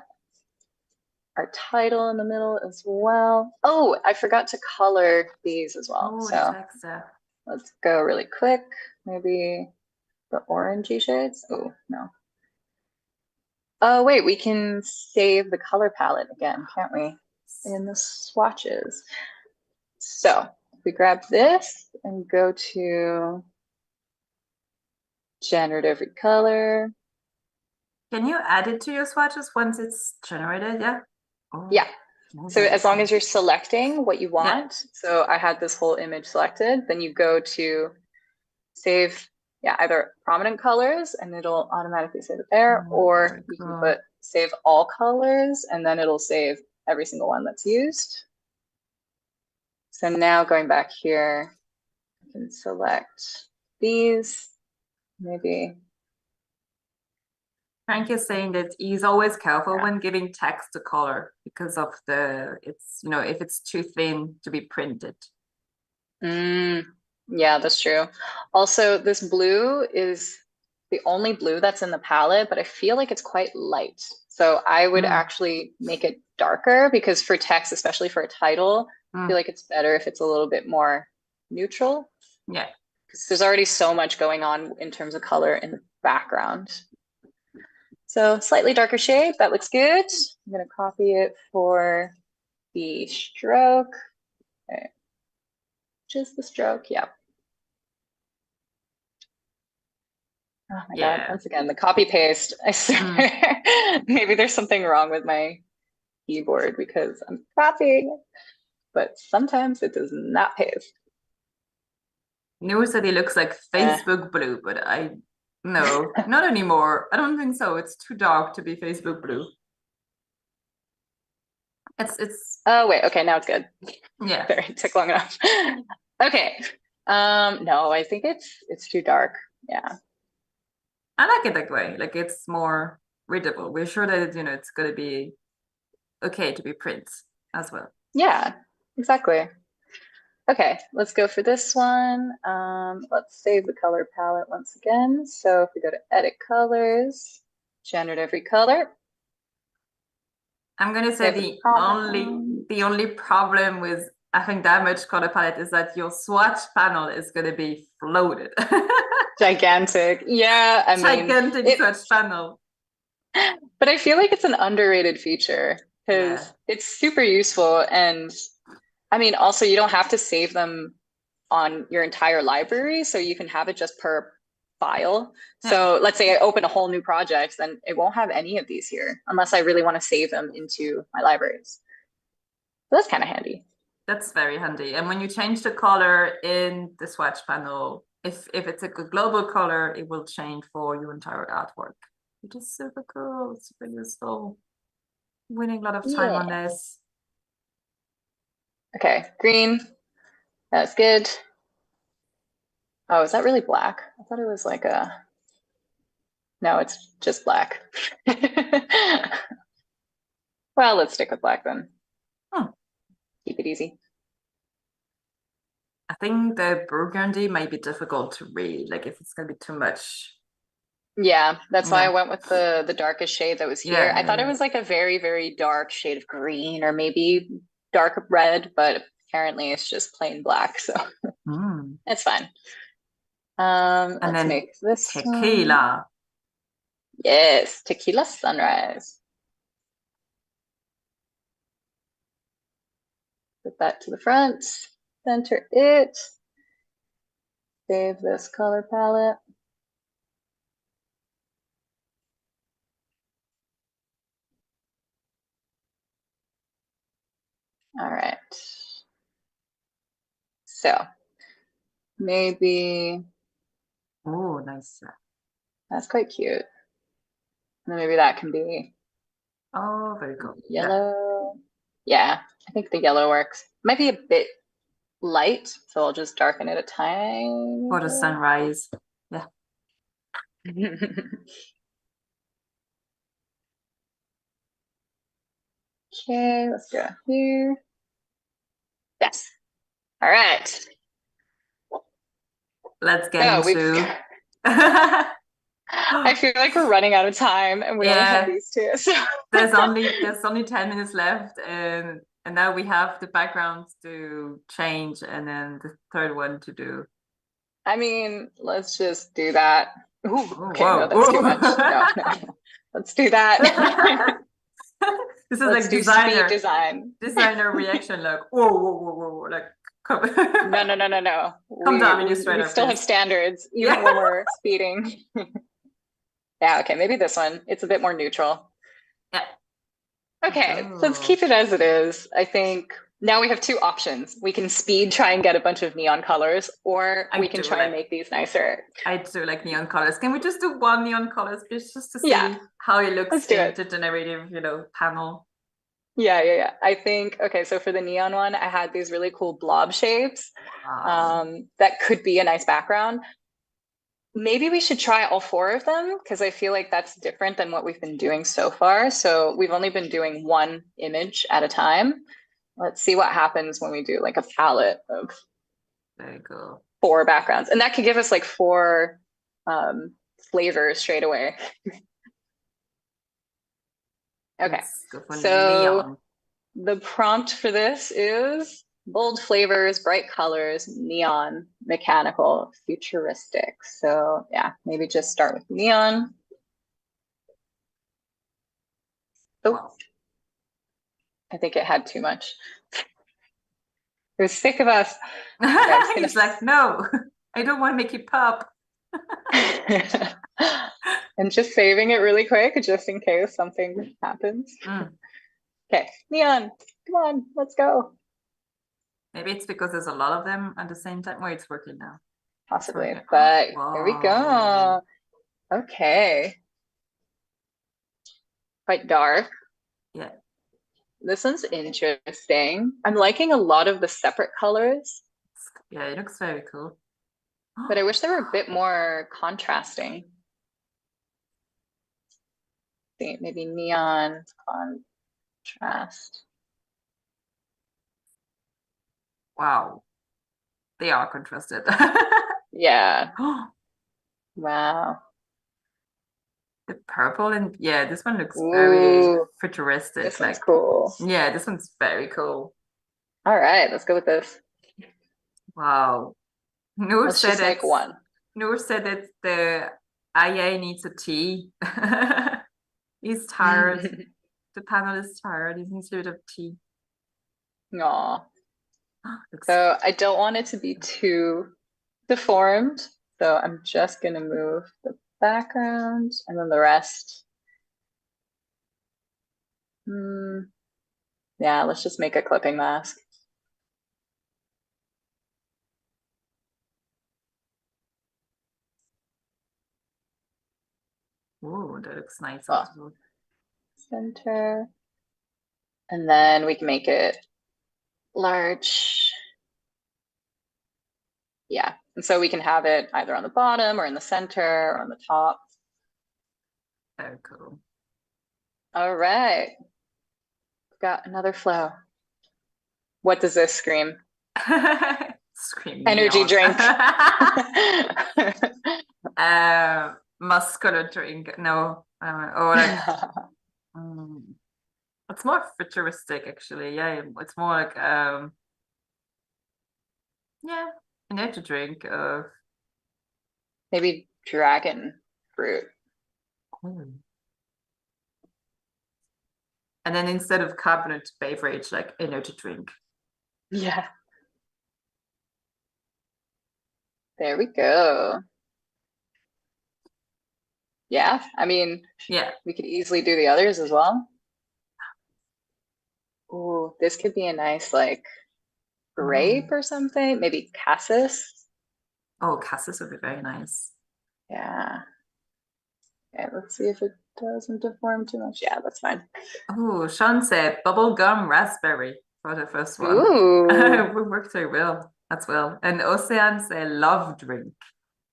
S2: our title in the middle as well. Oh, I forgot to color these as well.
S1: Oh, the
S2: So
S1: text.
S2: let's go really quick. Maybe the orangey shades. Oh, no. Oh, wait, we can save the color palette again, can't we? In the swatches. So we grab this and go to generative recolor.
S1: Can you add it to your swatches once it's generated? Yeah. Oh,
S2: Yeah. So as long
S1: cool.
S2: as you're selecting what you want,
S1: Yeah.
S2: so I had this whole image selected, then you go to save, yeah, either prominent colors and it'll automatically save it there, or you can put save all colors and then it'll save every single one that's used. So now going back here, I can select these, maybe.
S1: Frank is saying that he's always careful when giving text a color because of if it's too thin to be printed.
S2: Yeah, that's true. Also, this blue is the only blue that's in the palette, but I feel like it's quite light. So I would actually make it darker because for text, especially for a title, I feel like it's better if it's a little bit more neutral.
S1: Yeah.
S2: Because there's already so much going on in terms of color in the background. So slightly darker shade, that looks good. I'm gonna copy it for the stroke. Okay. Just the stroke, yeah. Oh my God, once again, the copy paste, I swear. Maybe there's something wrong with my keyboard because I'm copying, but sometimes it does not paste.
S1: Newer said it looks like Facebook blue, but no, not anymore. I don't think so. It's too dark to be Facebook blue. It's
S2: oh wait, okay, now it's good.
S1: Yeah.
S2: Sorry, it took long enough. Okay. No, I think it's too dark. Yeah.
S1: I like it that way. Like it's more readable. We're sure that it's gonna be okay to be print as well.
S2: Yeah, exactly. Okay, let's go for this one. Let's save the color palette once again. So if we go to edit colors, generative recolor.
S1: I'm gonna say the only problem with having that much color palette is that your swatch panel is gonna be floated.
S2: Gigantic. Yeah, I mean
S1: gigantic swatch panel.
S2: But I feel like it's an underrated feature because it's super useful. And I mean, also you don't have to save them on your entire library, so you can have it just per file. So let's say I open a whole new project, then it won't have any of these here unless I really want to save them into my libraries. So that's kind of handy.
S1: That's very handy. And when you change the color in the swatch panel, if it's a global color, it will change for your entire artwork, which is super cool, super useful. Winning a lot of time on this.
S2: Okay, green. That's good. Oh, is that really black? I thought it was like a... No, it's just black. Well, let's stick with black then. Keep it easy.
S1: I think the burgundy might be difficult to read, like if it's gonna be too much.
S2: Yeah, that's why I went with the darkest shade that was here. I thought it was like a very, very dark shade of green or maybe dark red, but apparently it's just plain black, so it's fine. Let's make this
S1: tequila.
S2: One. Yes, tequila sunrise. Put that to the front, center it, save this color palette. All right. So maybe.
S1: Oh, nice.
S2: That's quite cute. And then maybe that can be.
S1: Oh, very cool.
S2: Yellow. Yeah, I think the yellow works. Might be a bit light, so I'll just darken it a tiny.
S1: For the sunrise. Yeah.
S2: Okay, let's go here. Yes. All right.
S1: Let's get into.
S2: I feel like we're running out of time, and we only have these two. So
S1: there's only 10 minutes left, and now we have the backgrounds to change, and then the third one to do.
S2: I mean, let's just do that. Ooh, okay, no, that's too much. No. Let's do that.
S1: This is like designer reaction, like whoa, like come.
S2: No.
S1: Come down, Illustrator.
S2: We still have standards, even when we're speeding. Yeah, okay, maybe this one. It's a bit more neutral.
S1: Yeah.
S2: Okay, so let's keep it as it is. I think now we have two options. We can speed try and get a bunch of neon colors, or we can try and make these nicer.
S1: I do like neon colors. Can we just do one neon colors, please, just to see how it looks in the generative, panel?
S2: Yeah. I think, okay, so for the neon one, I had these really cool blob shapes that could be a nice background. Maybe we should try all four of them because I feel like that's different than what we've been doing so far. So we've only been doing one image at a time. Let's see what happens when we do like a palette of
S1: very cool
S2: 4 backgrounds. And that could give us like 4 flavors straight away. Okay, so the prompt for this is bold flavors, bright colors, neon, mechanical, futuristic. So yeah, maybe just start with neon. Oh,
S1: Wow.
S2: I think it had too much. It was sick of us. Okay, I'm just
S1: He's
S2: gonna...
S1: like, no, I don't want to make it pop.
S2: I'm just saving it really quick just in case something happens.
S1: Mm.
S2: Okay, neon, come on, let's go.
S1: Maybe it's because there's a lot of them at the same time. Wait, it's working now.
S2: Possibly,
S1: Working.
S2: but here we
S1: Wow.
S2: go. Okay, quite dark.
S1: Yeah.
S2: This one's interesting. I'm liking a lot of the separate colors,
S1: Yeah, it looks very cool.
S2: but I wish they were a bit more contrasting. See, maybe neon contrast.
S1: Wow. They are contrasted.
S2: Yeah. Wow.
S1: The purple and yeah, this one looks very
S2: Ooh,
S1: futuristic.
S2: this one's
S1: Like,
S2: cool.
S1: yeah, this one's very cool.
S2: All right, let's go with this.
S1: Wow. Noor
S2: Let's
S1: said
S2: just make
S1: it.
S2: one.
S1: Noor said that the IA needs a tea. He's tired. The panel is tired. He needs a bit of tea.
S2: Aw.
S1: Looks
S2: So I don't want it to be too deformed. So I'm just gonna move the background and then the rest. Yeah, let's just make a clipping mask.
S1: oh, that looks nice
S2: Well,
S1: as well.
S2: center. And then we can make it large. Yeah. And so we can have it either on the bottom or in the center or on the top.
S1: Very cool.
S2: All right. Got another flow. What does this scream?
S1: Scream
S2: Energy
S1: neon.
S2: drink.
S1: Muscular drink. No. Oh, like it's more futuristic actually. Yeah, it's more like yeah, an energy drink of
S2: Maybe dragon fruit.
S1: and then instead of carbonated beverage, like energy drink.
S2: Yeah. There we go. Yeah, I mean,
S1: Yeah.
S2: we could easily do the others as well. Ooh, this could be a nice like grape or something. Maybe cassis.
S1: Oh, cassis would be very nice.
S2: Yeah. Okay, let's see if it doesn't deform too much. Yeah, that's fine.
S1: Oh, Sean said bubblegum raspberry for the first one.
S2: Ooh,
S1: We worked very well. That's well. And Ocean said love drink.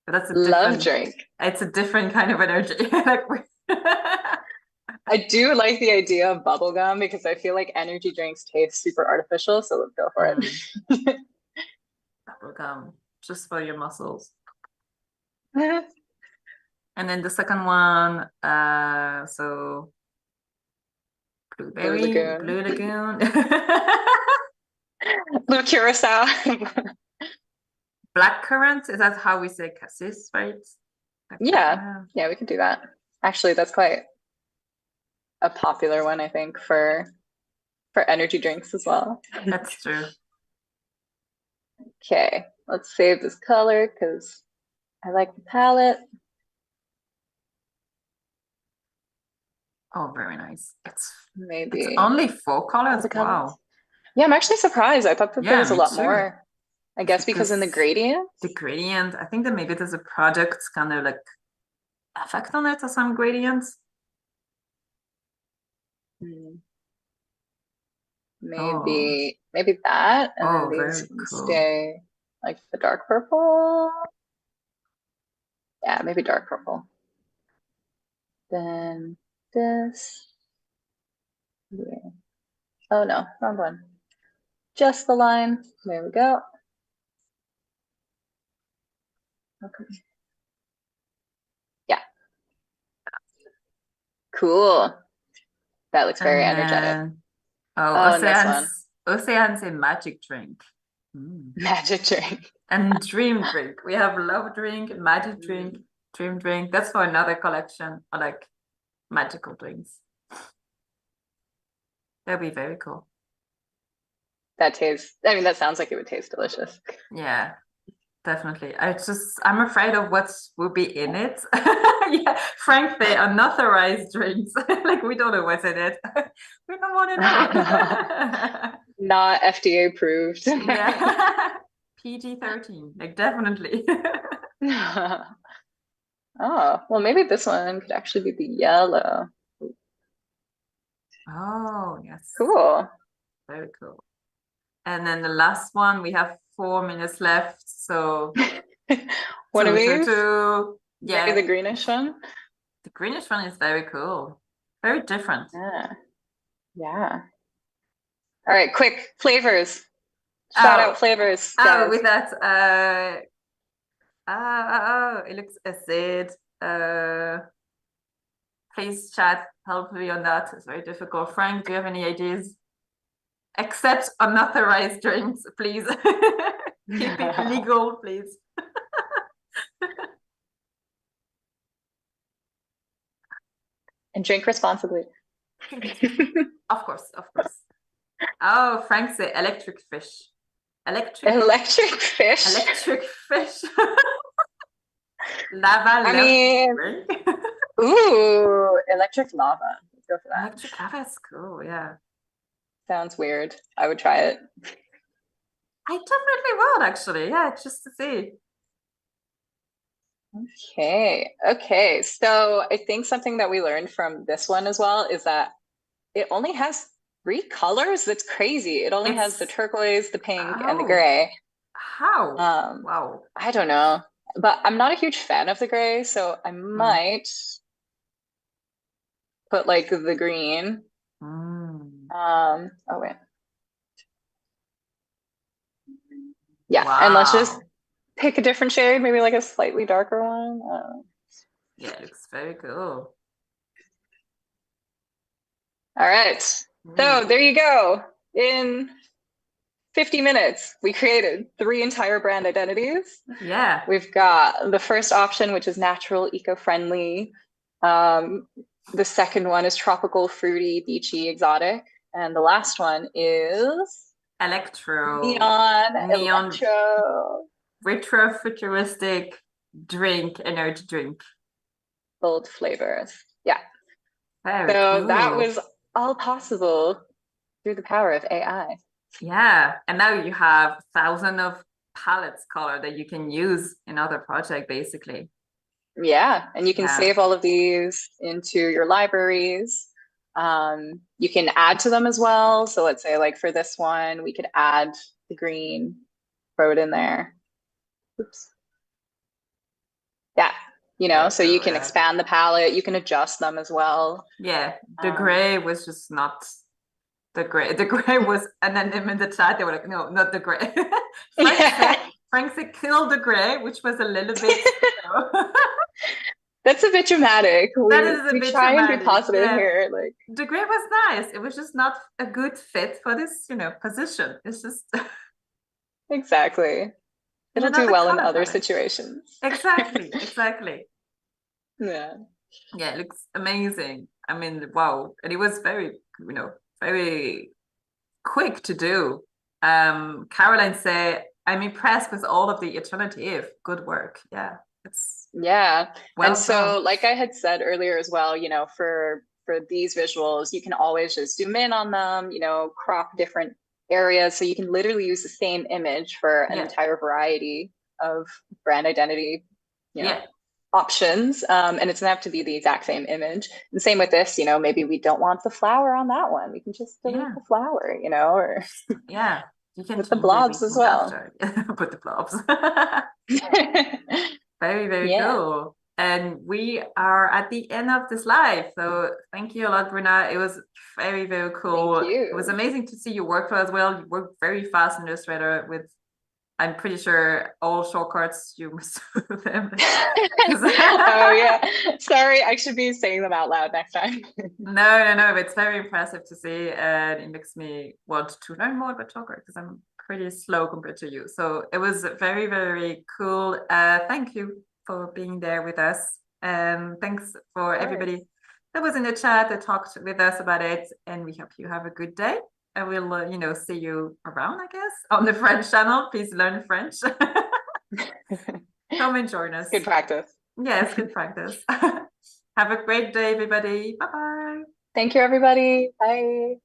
S1: But that's a
S2: love
S1: different
S2: drink.
S1: it's a different kind of energy. Like
S2: I do like the idea of bubblegum because I feel like energy drinks taste super artificial, so let's go for it.
S1: bubblegum, just for your muscles. And then the second one, so blueberry, Blue Lagoon.
S2: Blue curacao.
S1: Blackcurrant, is that how we say cassis, right?
S2: Yeah, we can do that. Actually, that's quite a popular one, I think, for energy drinks as well.
S1: That's true.
S2: Okay, let's save this color because I like the palette.
S1: Oh, very nice. It's
S2: Maybe
S1: only 4 colors. Wow.
S2: Yeah, I'm actually surprised. I thought that there was a lot more. I guess because in the gradient.
S1: The gradient, I think that maybe there's a product kind of like effect on it or some gradients.
S2: Maybe that, and then these can stay like the dark purple. Yeah, maybe dark purple. Then this. Yeah. Oh no, wrong one. Just the line. There we go. Okay. Yeah. Cool. That looks very energetic.
S1: Oh,
S2: and
S1: Ocean's a magic drink.
S2: Magic drink.
S1: And dream drink. We have love drink, magic drink, dream drink. That's for another collection. I like magical drinks. That'd be very cool.
S2: That tastes, I mean, that sounds like it would taste delicious.
S1: Yeah, definitely. I'm afraid of what will be in it. Yeah, Frank, they unauthorized drinks. Like we don't know what's in it. We don't want to know.
S2: Not FDA approved.
S1: Yeah. PG-13, like definitely.
S2: Oh, well, maybe this one could actually be the yellow.
S1: Oh, yes.
S2: Cool.
S1: Very cool. And then the last one, we have 4 minutes left. So
S2: One of these?
S1: Yeah.
S2: Maybe the greenish one?
S1: The greenish one is very cool. Very different.
S2: Yeah. Yeah. All right, quick flavors. Shout out flavors, guys.
S1: With that, it looks acid. Please chat, help me on that. It's very difficult. Frank, do you have any ideas? Except unauthorized drinks, please. Keep it legal, please.
S2: And drink responsibly.
S1: Of course, of course. Oh, Frank said electric fish. Electric fish. Electric fish. Lava.
S2: I mean, ooh, electric lava. Let's go for that.
S1: Electric lava is cool, yeah.
S2: Sounds weird. I would try it.
S1: I definitely would, actually. Yeah, just to see.
S2: Okay. So I think something that we learned from this one as well is that it only has 3 colors. That's crazy. It only has the turquoise, the pink, and the gray.
S1: How? Wow.
S2: I don't know. But I'm not a huge fan of the gray, so I might put like the green. Oh wait. Yeah, wow. And let's just pick a different shade, maybe like a slightly darker one.
S1: Yeah, it looks very cool.
S2: All right. So there you go. In 50 minutes, we created 3 entire brand identities.
S1: Yeah.
S2: We've got the first option, which is natural, eco-friendly. The second one is tropical, fruity, beachy, exotic. And the last one is neon electro.
S1: Retro futuristic energy drink.
S2: Bold flavors. Yeah.
S1: Very cool.
S2: That was all possible through the power of AI.
S1: Yeah, and now you have thousands of palettes color that you can use in other projects, basically.
S2: Yeah, and you can save all of these into your libraries. You can add to them as well. So let's say like for this one, we could add the green, throw it in there. Oops. Yeah, you know, so you can expand the palette. You can adjust them as well.
S1: Yeah, the gray was just not the gray. The gray was, and then them in the chat, they were like, no, not the gray. Frank said, kill the gray, which was a little bit,
S2: That's a bit dramatic.
S1: That is a bit
S2: try
S1: dramatic.
S2: And be positive here. Like
S1: the gray was nice. It was just not a good fit for this, position. It's just
S2: exactly. It'll do well in other situations.
S1: Exactly.
S2: Yeah.
S1: Yeah, it looks amazing. I mean, wow. And it was very, very quick to do. Caroline said, I'm impressed with all of the alternative. Good work. Yeah.
S2: And so like I had said earlier as well, for these visuals, you can always just zoom in on them, crop different areas. So you can literally use the same image for an entire variety of brand identity, options. And it doesn't have to be the exact same image. And same with this, maybe we don't want the flower on that one. We can just delete the flower, or
S1: you can
S2: put the blobs as well.
S1: Put the blobs. Very, very cool. And we are at the end of this live. So thank you a lot, Bruna. It was very, very cool.
S2: Thank you.
S1: It was amazing to see you work as well. You work very fast in Illustrator with, I'm pretty sure, all shortcuts you must do them.
S2: Oh yeah. Sorry, I should be saying them out loud next time.
S1: No. It's very impressive to see, and it makes me want to learn more about shortcuts because I'm pretty slow compared to you. So it was very, very cool. Thank you for being there with us. Thanks for everybody that was in the chat that talked with us about it, and we hope you have a good day. I will, see you around, I guess, on the French channel. Please learn French. Come and join us.
S2: Good practice.
S1: Yes, good practice. Have a great day, everybody. Bye-bye.
S2: Thank you, everybody. Bye.